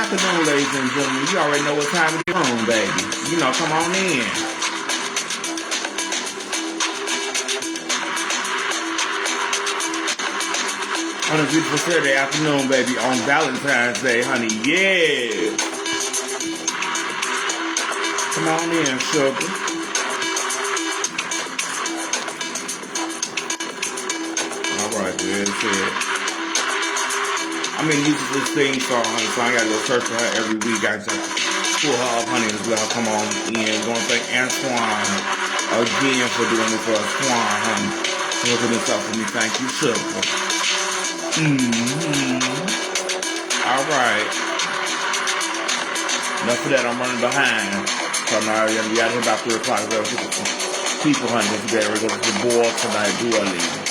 afternoon, ladies and gentlemen. You already know what time it is, baby. You know, come on in. On a beautiful Saturday afternoon, baby, on Valentine's Day, honey. Yeah. Come on in, sugar. All right, there's it. I'm in use of this theme song, honey, so I gotta go search for her every week. I just pull her up, honey, and let her come on in. Gonna thank Antoine again for doing it for us, Swan, honey. Looking this up for me. Thank you, sugar. All right. Enough of that. I'm running behind. So now we're gonna be out here about 3 o'clock. People, honey, today we're going to the ball tonight, Orleans.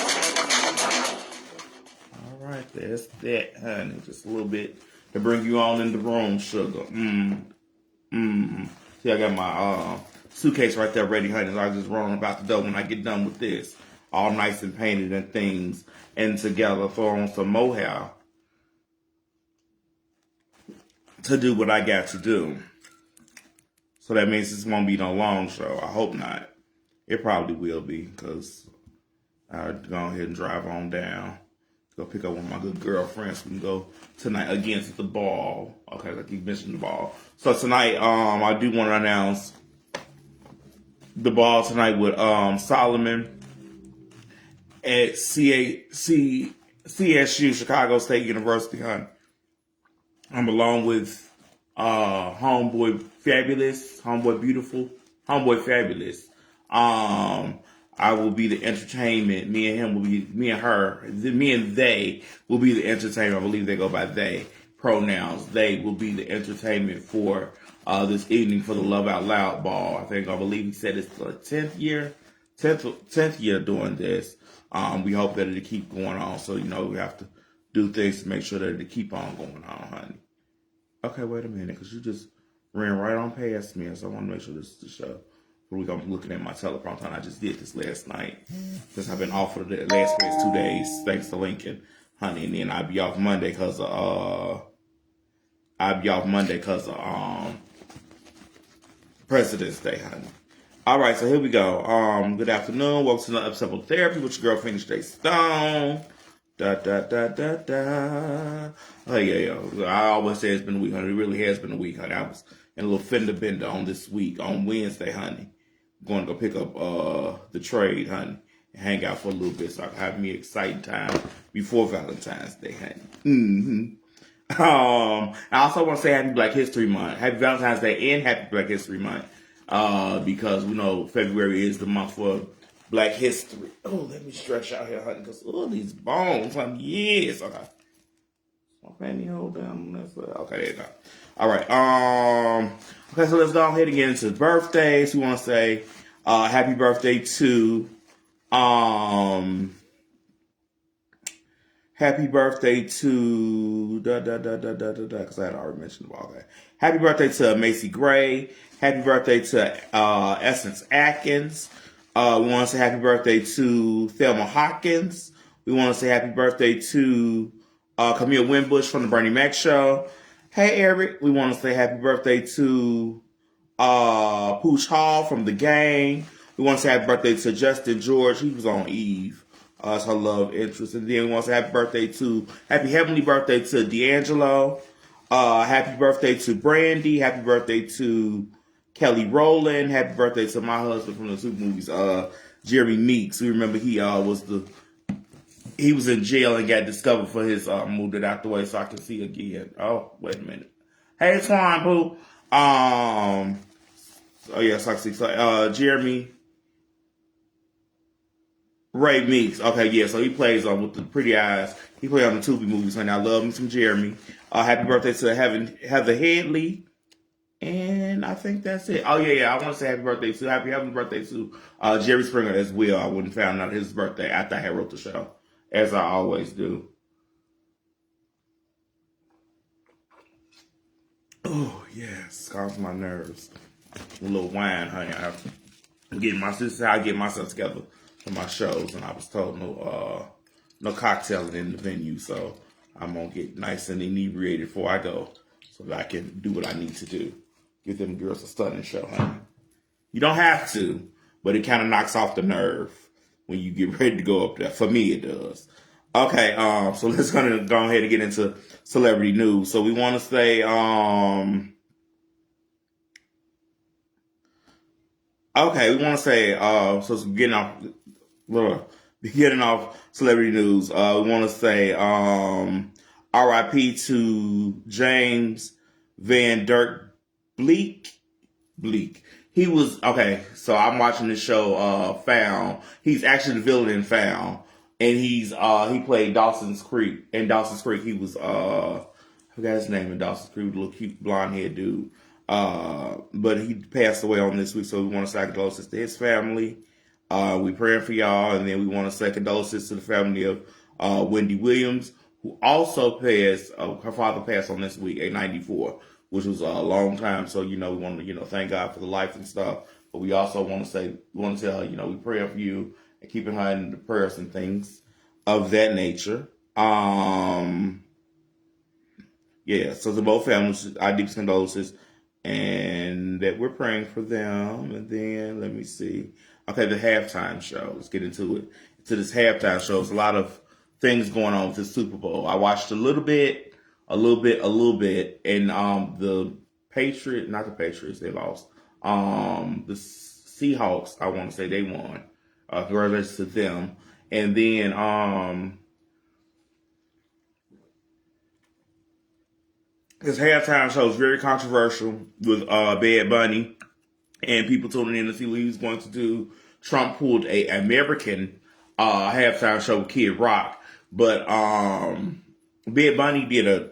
There's that, honey. Just a little bit to bring you on in the room, sugar. See, I got my suitcase right there ready, honey. So I just rolling about the door when I get done with this. All nice and painted and things. And together, throw on some mohair to do what I got to do. So that means this won't be no long show. I hope not. It probably will be, because I'll go ahead and drive on down. Go pick up one of my good girlfriends. We can go tonight against the ball. Okay, I keep mentioning the ball. So tonight, I do want to announce the ball tonight with Solomon at CSU, Chicago State University, honey. I'm along with Homeboy Fabulous, Homeboy Beautiful, Homeboy Fabulous. I will be the entertainment. Me and they will be the entertainment. I believe they go by they pronouns. They will be the entertainment for this evening for the Love Out Loud ball. I believe he said it's the 10th year doing this. We hope that it'll keep going on. So, we have to do things to make sure that it'll keep on going on, honey. Okay, wait a minute, because you just ran right on past me. So I want to make sure this is the show. I'm looking at my teleprompter, and I just did this last night. Since I've been off for the last 2 days, thanks to Lincoln, honey. And then I'll be off Monday because of President's Day, honey. All right, so here we go. Good afternoon. Welcome to another episode of Therapy with your girl, Phoenix J. Stone. Oh, yeah. I always say it's been a week, honey. It really has been a week, honey. I was in a little fender bender on this week, on Wednesday, honey. Going to go pick up the trade, honey, and hang out for a little bit so I can have me an exciting time before Valentine's Day, honey. I also want to say Happy Black History Month. Happy Valentine's Day and Happy Black History Month. Because we know February is the month for Black History. Oh, let me stretch out here, honey, because these bones, honey. Yes, okay. My pantyhose down. Okay, there you go. All right. Okay, so let's go ahead and get into birthdays. We want to say happy birthday to because I had already mentioned all that. Happy birthday to Macy Gray. Happy birthday to Essence Atkins. We want to say happy birthday to Thelma Hawkins. We want to say happy birthday to Camille Winbush from the Bernie Mac Show. Hey, Eric. We want to say happy birthday to Pooch Hall from The Gang. We want to say happy birthday to Justin George. He was on Eve. It's her love interest. And then we want to say happy heavenly birthday to D'Angelo. Happy birthday to Brandy. Happy birthday to Kelly Rowland. Happy birthday to my husband from the Super Movies, Jeremy Meeks. We remember he was in jail and got discovered for his moved it out the way so I can see again. Oh, wait a minute. Hey, Twine Pooh. Oh yeah, so I can see. So Jeremy Ray Meeks. Okay, yeah, so he plays with the pretty eyes. He played on the Tubi movies, honey. I love me some Jeremy. Happy birthday to Heather Headley. And I think that's it. Oh, yeah. I want to say happy birthday to Jerry Springer as well. I wouldn't found out his birthday after I had wrote the show, as I always do. Oh, yes. Calms my nerves. A little wine, honey. This is how I get myself together for my shows. And I was told no cocktailing in the venue. So I'm going to get nice and inebriated before I go. so that I can do what I need to do. Give them girls a stunning show, honey. You don't have to, but it kind of knocks off the nerve when you get ready to go up there. For me, it does. Okay, so let's go ahead and get into celebrity news. So we want to say, okay, we want to say, so getting off celebrity news. We want to say, R.I.P. to James Van Der Bleak. He was okay. So I'm watching the show Found. He's actually the villain in Found, and he played Dawson's Creek. In Dawson's Creek, he was I forgot his name in Dawson's Creek, little cute blonde haired dude. But he passed away on this week, so we want to say condolences to his family. We praying for y'all, and then we want to say condolences to the family of Wendy Williams, who also passed. Her father passed on this week at 94. Which was a long time. So, we want to, thank God for the life and stuff. But we also want to tell her, we pray for you and keeping her in the prayers and things of that nature. Yeah, so to both families, our deepest condolences. And that we're praying for them. And then, let me see. Okay, the halftime show. Let's get into it. To this halftime show, there's a lot of things going on with the Super Bowl. I watched a little bit. And the not the Patriots, they lost. The Seahawks, I want to say they won. Congratulations to them. And then this halftime show is very controversial with Bad Bunny and people tuning in to see what he was going to do. Trump pulled a American halftime show with Kid Rock, but Bad Bunny did a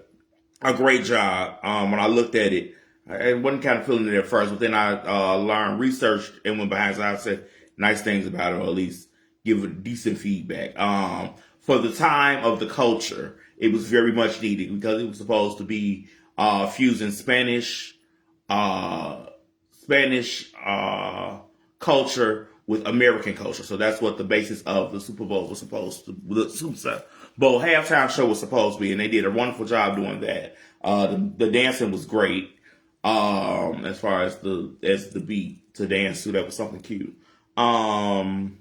great job. When I looked at it, I wasn't kind of feeling it at first, but then I learned, researched, and went behind. So I said nice things about it, or at least give it decent feedback. For the time of the culture, it was very much needed because it was supposed to be fusing Spanish culture with American culture. So that's what the basis of the Super Bowl was supposed to. The Super Bowl halftime show was supposed to be, and they did a wonderful job doing that. The dancing was great. As far as the beat to dance to, that was something cute. I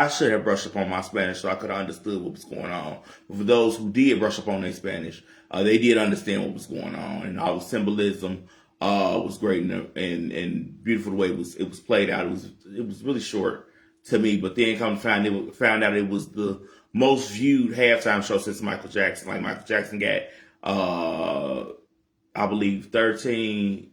should have brushed up on my Spanish so I could have understood what was going on. But for those who did brush up on their Spanish, they did understand what was going on, and all the symbolism was great and beautiful the way it was played out. It was really short to me, but then found out it was the most viewed halftime show since Michael Jackson. Like Michael Jackson got I believe 13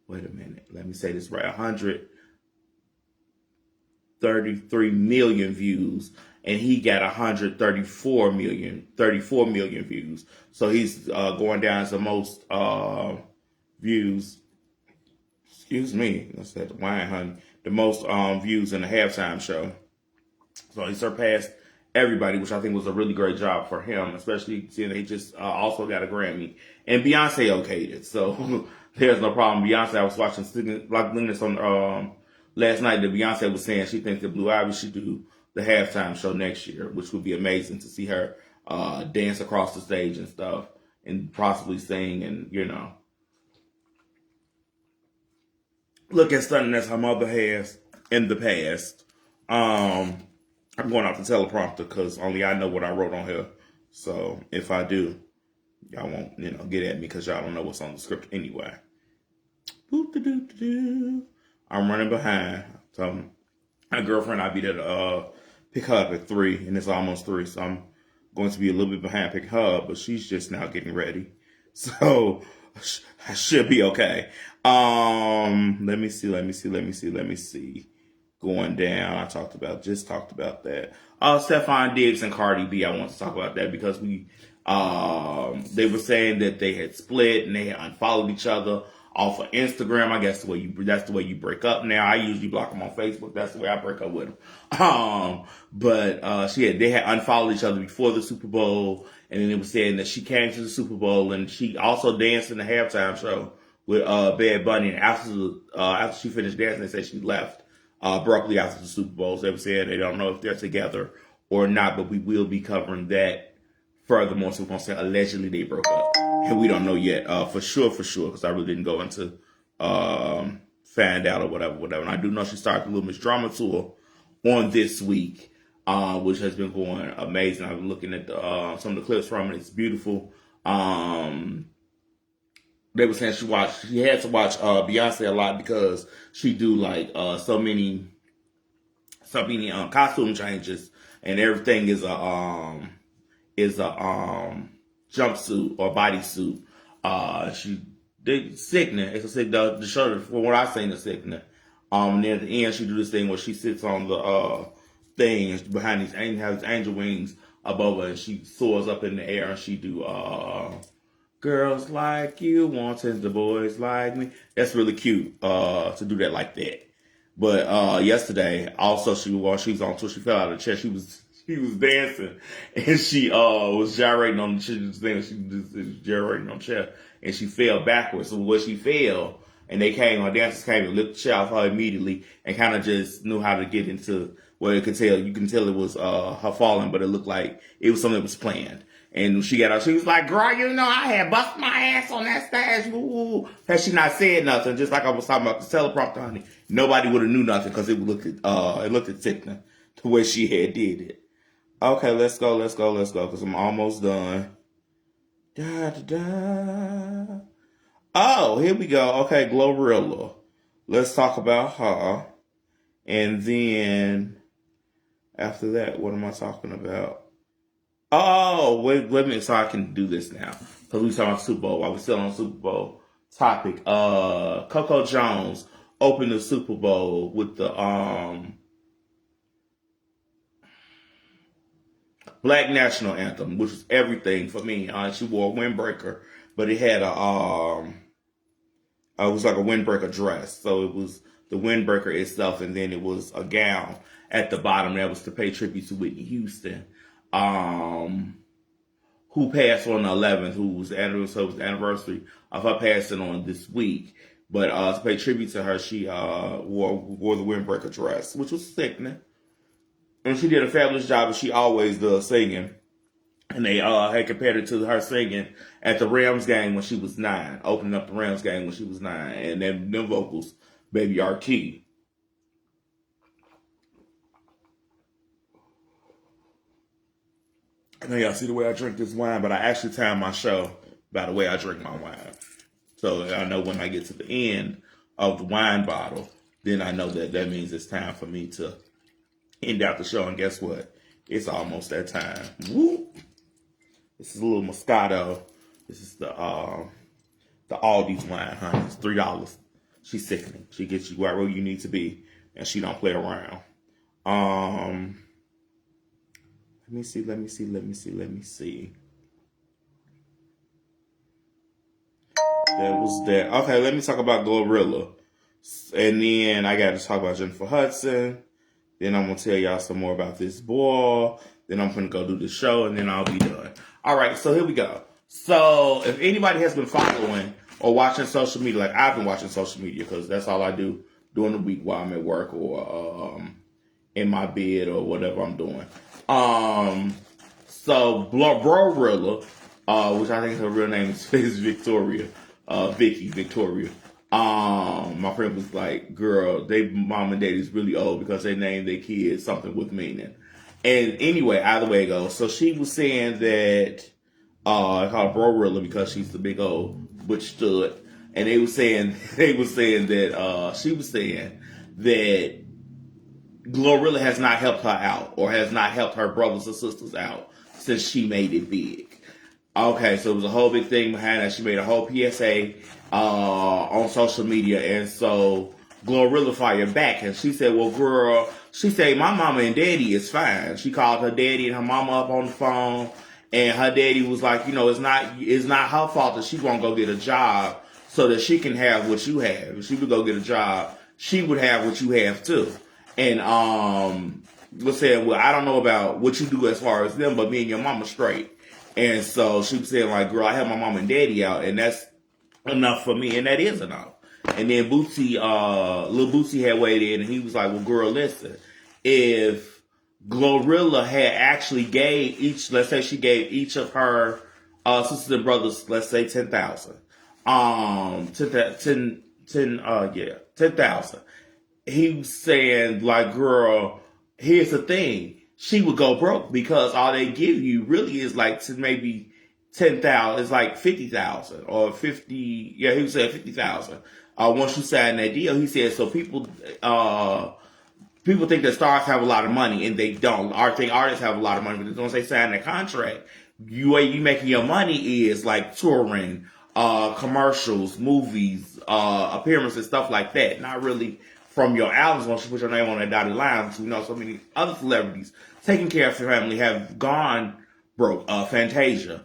wait a minute, let me say this right, 133 million views, and he got 134 million views. So he's going down as the most views. Excuse me, that's that wine, honey. The most views in the halftime show. So he surpassed everybody, which I think was a really great job for him, especially seeing they just also got a Grammy. And Beyonce okayed it, so there's no problem. Beyonce, I was watching this on last night that Beyonce was saying she thinks that Blue Ivy should do the halftime show next year, which would be amazing to see her dance across the stage and stuff, and possibly sing and, look as stunning as her mother has in the past. I'm going off the teleprompter because only I know what I wrote on here. So if I do, y'all won't, get at me because y'all don't know what's on the script anyway. I'm running behind. So my girlfriend, I'll be there to pick her up at 3, and it's almost 3. So I'm going to be a little bit behind picking her up, but she's just now getting ready. So I should be okay. Let me see. Going down, I just talked about that. Stephon Diggs and Cardi B, I want to talk about that because they were saying that they had split and they had unfollowed each other off of Instagram. I guess that's the way you break up now. I usually block them on Facebook. That's the way I break up with them. But they had unfollowed each other before the Super Bowl, and then it was saying that she came to the Super Bowl and she also danced in the halftime show with Bad Bunny. And after she finished dancing, they said she left abruptly after the Super Bowl. So they were saying they don't know if they're together or not, but we will be covering that furthermore. So we're going to say allegedly they broke up. And we don't know yet for sure, because I really didn't go into find out or whatever. And I do know she started the Little Miss Drama Tour on this week, which has been going amazing. I've been looking at some of the clips from it. It's beautiful. They were saying she had to watch Beyonce a lot because she do like so many costume changes, and everything is a jumpsuit or bodysuit. Sickening. It's the show from what I've seen is sickening. And then at the end she do this thing where she sits on the thing behind these angel wings above her, and she soars up in the air, and she do girls like you wanting the boys like me. That's really cute to do that like that. But yesterday also she was on tour, she fell out of the chair. She was dancing, and she was gyrating on the chair. She was gyrating on the chair, and she fell backwards. So when she fell, and our dancers came and lifted the chair off her immediately, and kind of just knew how to get into where you can tell it was her falling, but it looked like it was something that was planned. And she got out, she was like, girl, I had bust my ass on that stage. Woo. Had she not said nothing, just like I was talking about the teleprompter, honey, nobody would have knew nothing because it looked at sickening the way she had did it. Okay, let's go, because I'm almost done. Da, da, da. Oh, here we go. Okay, Glorilla. Let's talk about her. And then, after that, what am I talking about? Oh, wait a minute, so I can do this now. Because we talking about Super Bowl. While we're still on Super Bowl topic, Coco Jones opened the Super Bowl with the Black National Anthem, which was everything for me. She wore a windbreaker, but it had it was like a windbreaker dress. So it was the windbreaker itself, and then it was a gown at the bottom that was to pay tribute to Whitney Houston, who passed on the 11th, who was the anniversary of her passing on this week. But to pay tribute to her, she wore the windbreaker dress, which was sickening. And she did a fabulous job, as she always does, singing. And they had compared it to her singing at the Rams game when she was 9, opening up the Rams game when she was 9. And then them vocals, baby, are key. I know y'all see the way I drink this wine, but I actually time my show by the way I drink my wine. So I know when I get to the end of the wine bottle, then I know that means it's time for me to end out the show. And guess what? It's almost that time. Woo! This is a little Moscato. This is the Aldi's wine, honey. It's $3. She's sickening. She gets you right where you need to be, and she don't play around. Let me see. That was that. Okay, let me talk about Glorilla. And then I got to talk about Jennifer Hudson. Then I'm going to tell y'all some more about this ball. Then I'm going to go do the show, and then I'll be done. All right, so here we go. So if anybody has been following or watching social media, like I've been watching social media because that's all I do during the week while I'm at work or in my bed or whatever I'm doing. So Glorilla, which I think her real name is Victoria, Victoria. My friend was like, girl, they mom and daddy's really old because they named their kids something with meaning. And anyway, either way it goes. So she was saying that I call her Glorilla because she's the big old butch stud. And they were saying that she was saying that Glorilla has not helped her out or has not helped her brothers and sisters out since she made it big. Okay, so it was a whole big thing behind that. She made a whole PSA on social media, and so Glorilla fired back, and she said, well, girl, she said, my mama and daddy is fine. She called her daddy and her mama up on the phone, and her daddy was like, it's not her fault that she won't go get a job so that she can have what you have. If she would go get a job, she would have what you have too. And was saying, well, I don't know about what you do as far as them, but me and your mama straight. And so she was saying, like, girl, I have my mom and daddy out, and that's enough for me, and that is enough. And then Bootsy, Lil Bootsy had weighed in, and he was like, well, girl, listen, if Glorilla had actually gave each, let's say she gave each of her sisters and brothers, let's say 10,000. 10,000. He was saying, like, girl, here's the thing. She would go broke because all they give you really is like to maybe 10,000. It's like 50,000 or 50. Yeah, he was saying 50,000. Once you sign that deal, he said, so people think that stars have a lot of money and they don't. I think artists have a lot of money, but once they sign that contract, way you making your money is like touring, commercials, movies, appearances, stuff like that. Not really from your albums once you put your name on that dotted line. So, so many other celebrities taking care of their family have gone broke. Fantasia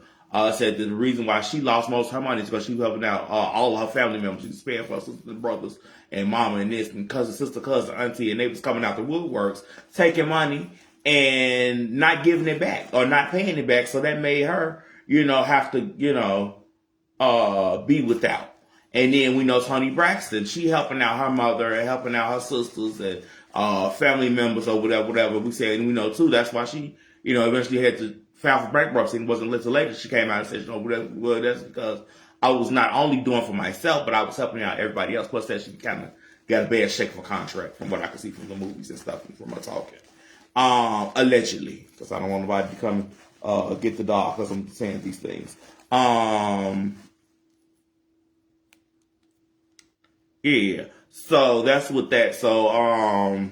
said that the reason why she lost most of her money is because she was helping out all of her family members. She was paying for her sisters and brothers and mama and this and cousin, sister, cousin, auntie, and they was coming out the woodworks, taking money and not giving it back or not paying it back. So that made her, have to, be without. And then we know Toni Braxton, she helping out her mother and helping out her sisters and family members or whatever. We said, and we know too, that's why she, eventually had to file for bankruptcy, and wasn't until later she came out and said, well, that's because I was not only doing for myself, but I was helping out everybody else. Plus that she kind of got a bad shake of a contract from what I could see from the movies and stuff and from her talking. Allegedly, because I don't want nobody to come get the dog because I'm saying these things. Yeah. So that's what that. So a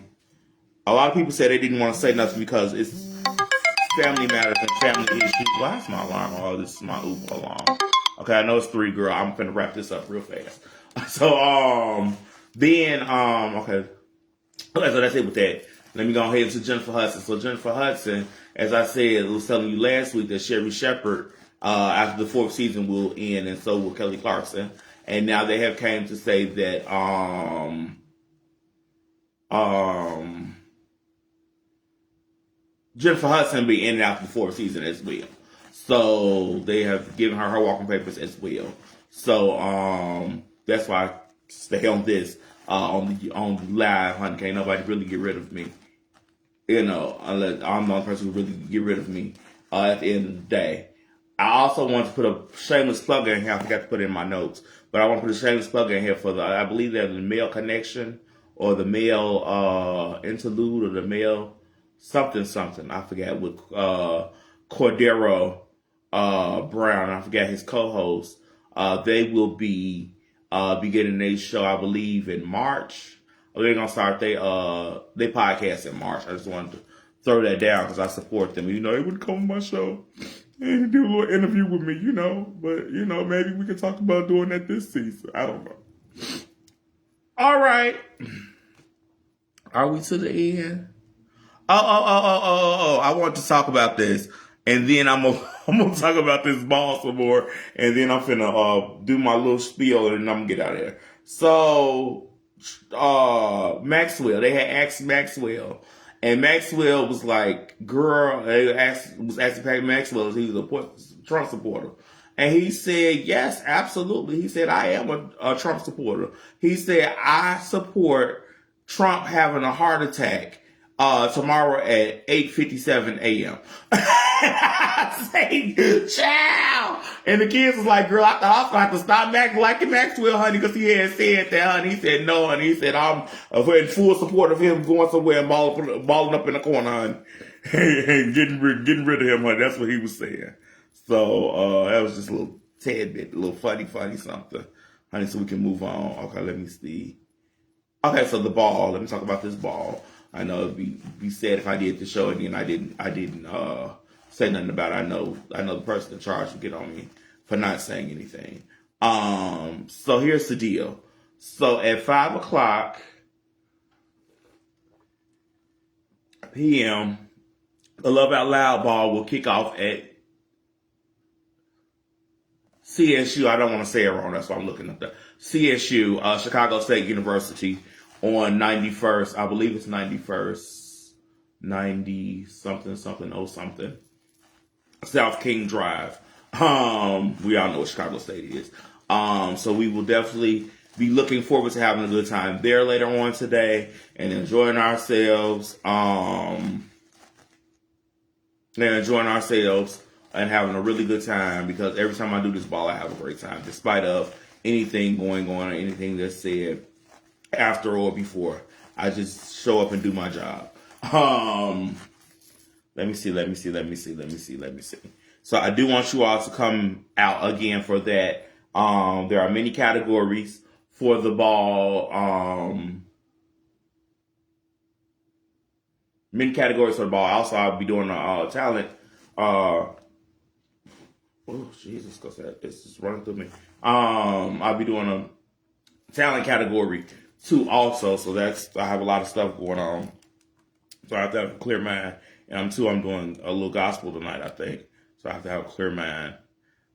lot of people said they didn't want to say nothing because it's family matters and family issues. Why is my alarm? Oh, this is my Uber alarm. Okay, I know it's 3, girl. I'm finna wrap this up real fast. So okay, so that's it with that. Let me go ahead into Jennifer Hudson. So Jennifer Hudson, as I said, I was telling you last week that Sherry Shepherd, after the 4th season, will end, and so will Kelly Clarkson. And now they have came to say that Jennifer Hudson be in and out the 4th season as well. So they have given her walking papers as well. So that's why I stay on this on the live, honey. Can't nobody really get rid of me. Unless I'm the only person who really get rid of me at the end of the day. I also want to put a shameless plug in here. I forgot to put it in my notes. But I want to put a shameless plug in here for I believe that the male connection or the male interlude or the male something. I forget, with Cordero Brown. I forgot his co-host. They will be beginning their show, I believe, in March. They're going to start their podcast in March. I just wanted to throw that down because I support them. They would come on my show and do a little interview with me, But, maybe we can talk about doing that this season. I don't know. All right. Are we to the end? Oh. I want to talk about this. And then I'm gonna talk about this ball some more. And then I'm finna do my little spiel and I'm gonna get out of here. So, Maxwell, they had asked Maxwell. And Maxwell was like, girl, was asking Pat Maxwell if he was a Trump supporter. And he said, yes, absolutely. He said, I am a Trump supporter. He said, I support Trump having a heart attack tomorrow at 8:57 a.m. I say, child. And the kids was like, girl, I thought I was going to have to stop liking Maxwell, honey, because he had said that, honey. He said no, honey. He said, I'm in full support of him going somewhere and balling up in the corner, honey. And getting rid of him, honey. That's what he was saying. So that was just a little tad bit, a little funny something, honey, so we can move on. Okay, let me see. Okay, so the ball. Let me talk about this ball. I know it'd be sad if I did the show and then I didn't say nothing about it. I know the person in charge would get on me for not saying anything. So here's the deal. So at 5:00 p.m., the Love Out Loud ball will kick off at CSU. I don't want to say it wrong. That's why I'm looking at the CSU, Chicago State University, on 91st. I believe it's 91st, 90 something, South King Drive. We all know what Chicago State is. So we will definitely be looking forward to having a good time there later on today and enjoying ourselves. and enjoying ourselves and having a really good time, because every time I do this ball, I have a great time, despite of anything going on or anything that's said after or before. I just show up and do my job. Let me see. So I do want you all to come out again for that. There are many categories for the ball. Many categories for the ball. Also, I'll be doing a talent. Oh Jesus, because this is running through me. I'll be doing a talent category too, also. So I have a lot of stuff going on. So I have to have a clear mind. And I'm doing a little gospel tonight, I think. So I have to have a clear mind.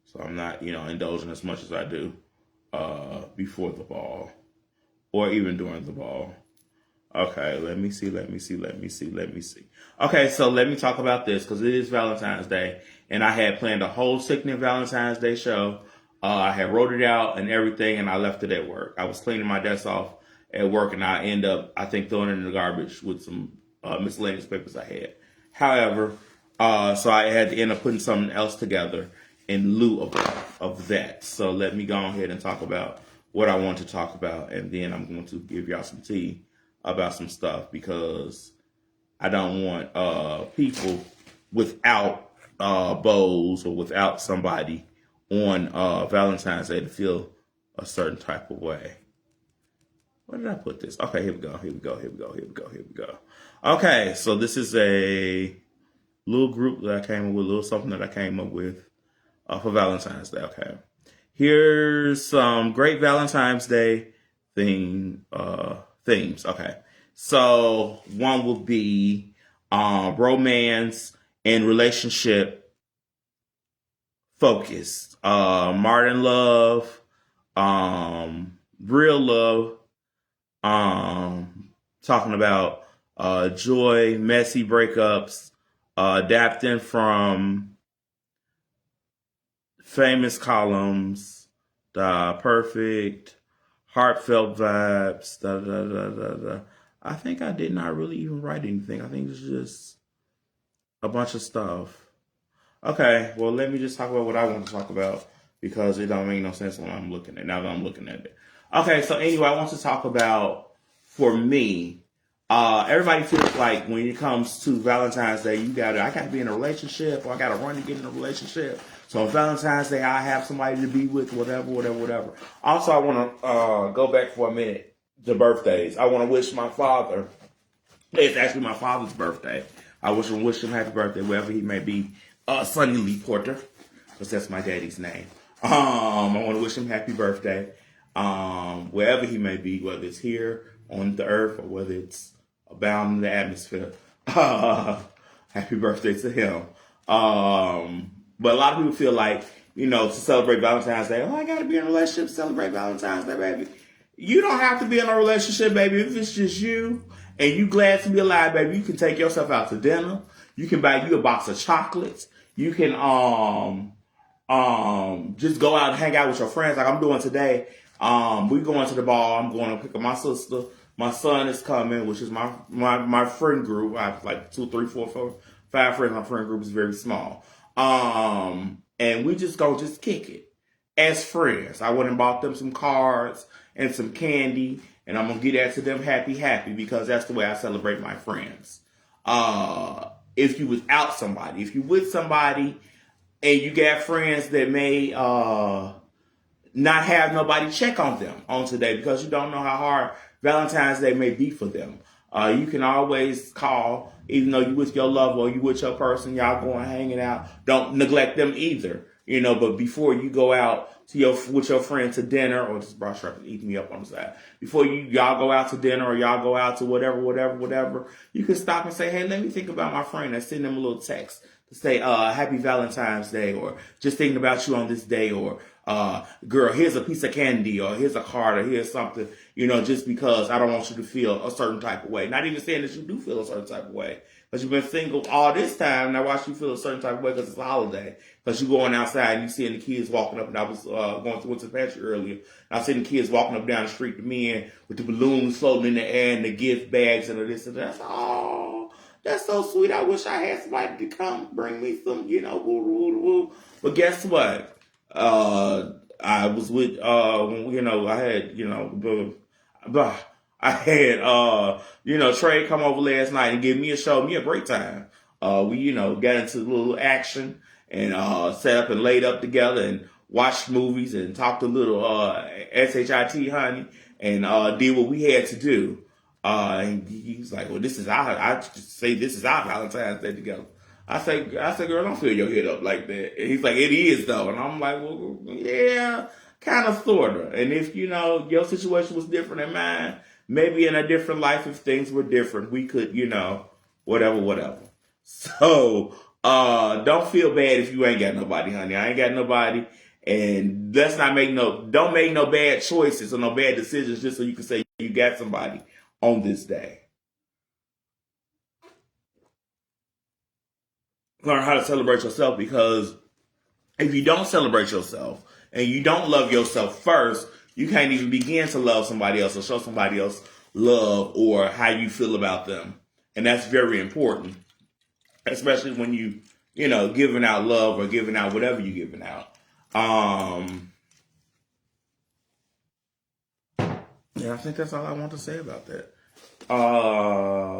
So I'm not, indulging as much as I do before the ball or even during the ball. Okay, let me see. Okay, so let me talk about this, because it is Valentine's Day, and I had planned a whole sickening Valentine's Day show. I had wrote it out and everything, and I left it at work. I was cleaning my desk off at work, and I end up, I think, throwing it in the garbage with some miscellaneous papers I had. However, so I had to end up putting something else together in lieu of that. So let me go ahead and talk about what I want to talk about, and then I'm going to give y'all some tea about some stuff, because I don't want people without bows or without somebody on Valentine's Day to feel a certain type of way. Where did I put this? Okay, here we go. Okay, so this is a little group that I came up with, a little something that I came up with for Valentine's Day. Okay, here's some great Valentine's Day themes. Okay, so one will be romance and relationship focused. Modern love, real love. Talking about joy, messy breakups, adapting from famous columns, perfect, heartfelt vibes. I think I did not really even write anything. I think it's just a bunch of stuff. Okay, well, let me just talk about what I want to talk about, because it don't make no sense when I'm looking at it. Now that I'm looking at it. Okay, so anyway, I want to talk about, for me, everybody feels like when it comes to Valentine's Day, I got to be in a relationship, or I got to run to get in a relationship. So on Valentine's Day, I have somebody to be with, whatever. Also, I want to go back for a minute to birthdays. I want to wish my father. It's actually my father's birthday. I wish him happy birthday, wherever he may be. Sonny Lee Porter, because that's my daddy's name. I want to wish him happy birthday, wherever he may be, whether it's here on the earth or whether it's abound in the atmosphere. Happy birthday to him. But a lot of people feel like, to celebrate Valentine's Day, I got to be in a relationship to celebrate Valentine's Day, baby. You don't have to be in a relationship, baby. If it's just you and you glad to be alive, baby, you can take yourself out to dinner. You can buy you a box of chocolates. You can just go out and hang out with your friends, like I'm doing today. We're going to the ball. I'm going to pick up my sister. My son is coming, which is my friend group. I have like 2, 3, 4, 5 friends. My friend group is very small. And we just kick it as friends. I went and bought them some cards and some candy, and I'm gonna get that to them happy, because that's the way I celebrate my friends. If you without somebody, if you with somebody and you got friends that may not have nobody check on them on today, because you don't know how hard Valentine's Day may be for them. You can always call, even though you with your lover or you with your person, y'all going hanging out. Don't neglect them either, but before you go out with your friend to dinner, or this broad shark is eating me up on the side. Before y'all go out to dinner, or y'all go out to whatever, you can stop and say, hey, let me think about my friend, and send them a little text to say, happy Valentine's Day, or just thinking about you on this day, or girl, here's a piece of candy, or here's a card, or here's something, just because I don't want you to feel a certain type of way. Not even saying that you do feel a certain type of way, because you've been single all this time. Now watch you feel a certain type of way because it's a holiday. Because you're going outside and you seeing the kids walking up, and I was going to the pantry earlier. I was seeing the kids walking up down the street, the men with the balloons floating in the air and the gift bags and this and that. Oh, that's so sweet. I wish I had somebody to come bring me some, woo, woo, woo. But guess what? I was with, I had, I had, Trey come over last night and show me a great time. We, got into a little action and sat up and laid up together and watched movies and talked a little SHIT, honey, and did what we had to do. And he's like, well, I just say this is our Valentine's Day together. I say, girl, don't fill your head up like that. And he's like, it is though. And I'm like, well, yeah, kind of, sort of. And if, your situation was different than mine, maybe in a different life, if things were different, we could, whatever. So, don't feel bad if you ain't got nobody, honey. I ain't got nobody. And don't make no bad choices or no bad decisions just so you can say you got somebody on this day. Learn how to celebrate yourself, because if you don't celebrate yourself and you don't love yourself first, you can't even begin to love somebody else or show somebody else love or how you feel about them. And that's very important, especially when you giving out love or giving out whatever you're giving out. Yeah, I think that's all I want to say about that.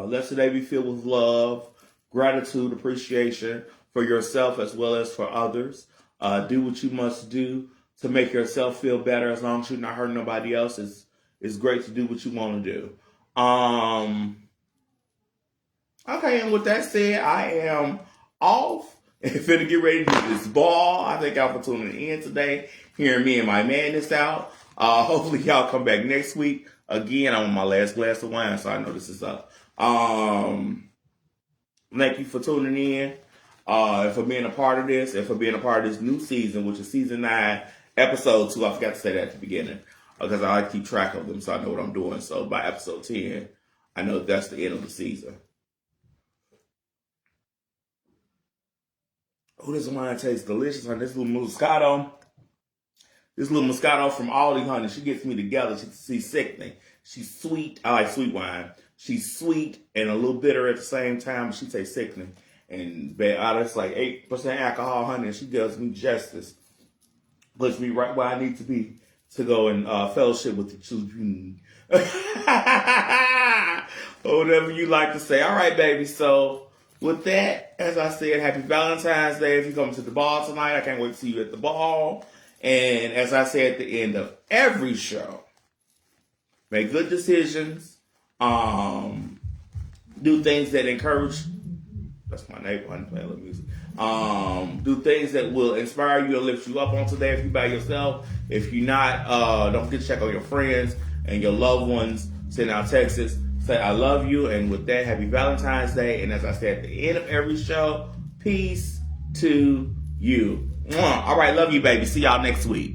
Let today be filled with love, gratitude, appreciation for yourself as well as for others. Do what you must do to make yourself feel better. As long as you're not hurting nobody else, it's great to do what you want to do. Okay, and with that said, I am off and finna get ready to do this ball. I thank y'all for tuning in today, hearing me and my madness out. Hopefully y'all come back next week. Again, I'm on my last glass of wine, so I know this is up. Thank you for tuning in, and for being a part of this, and for being a part of this new season, which is season 9, episode 2. I forgot to say that at the beginning, because I like to keep track of them, so I know what I'm doing. So by episode 10, I know that's the end of the season. Oh, this wine tastes delicious, honey. This little Moscato from Aldi, honey, she gets me together. She's sickening. She's sweet. I like sweet wine. She's sweet and a little bitter at the same time. She tastes sickening. And it's like 8% alcohol, honey, and she does me justice. Puts me right where I need to be to go and fellowship with the children. Or whatever you like to say. All right, baby. So with that, as I said, happy Valentine's Day. If you come to the ball tonight, I can't wait to see you at the ball. And as I say at the end of every show, make good decisions. Do things that encourage. That's my neighbor, honey, playing a little music. Do things that will inspire you and lift you up on today if you're by yourself. If you're not, don't forget to check on your friends and your loved ones. Send out texts. Say, I love you. And with that, happy Valentine's Day. And as I said at the end of every show, peace to you. All right, love you, baby. See y'all next week.